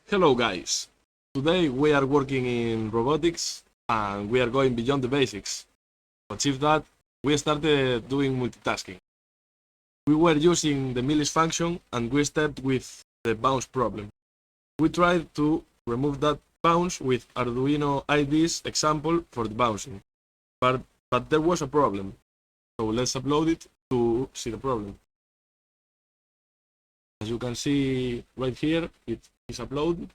Hello guys, today we are working in robotics and we are going beyond the basics. To achieve that, we started doing multitasking. We were using the millis function and we started with the bounce problem. We tried to remove that bounce with Arduino ID's example for the bouncing, but there was a problem. So let's upload it to see the problem. As you can see right here, it is uploaded.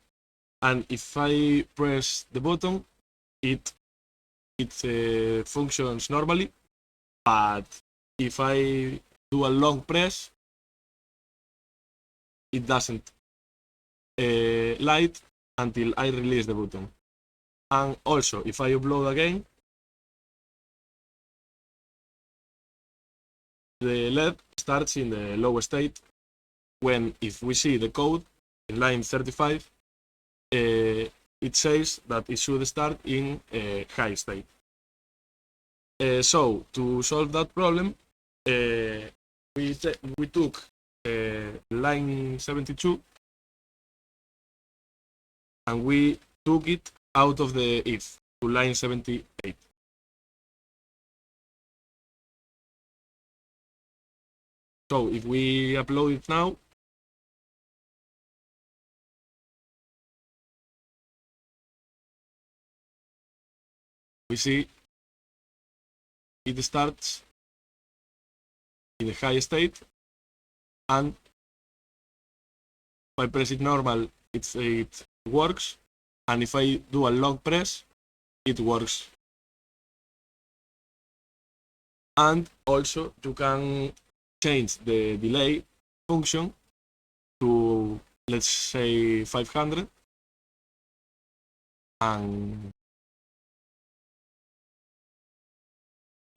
And if I press the button, it functions normally, but if I do a long press, it doesn't light until I release the button. And also, if I upload again, the LED starts in the low state when, if we see the code in line 35, it says that it should start in a high state. So to solve that problem, we took line 72 and we took it out of the if to line 78. So if we upload it now, we see it starts in a high state, and if I press it normal, it works, and if I do a long press, it works. And also you can change the delay function to, let's say, 500, and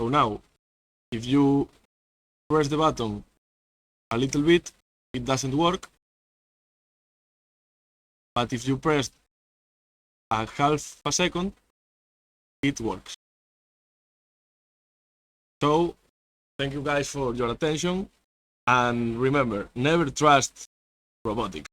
so now if you press the button a little bit, it doesn't work, but if you press a half a second, it works. So thank you guys for your attention, and remember, never trust robotics.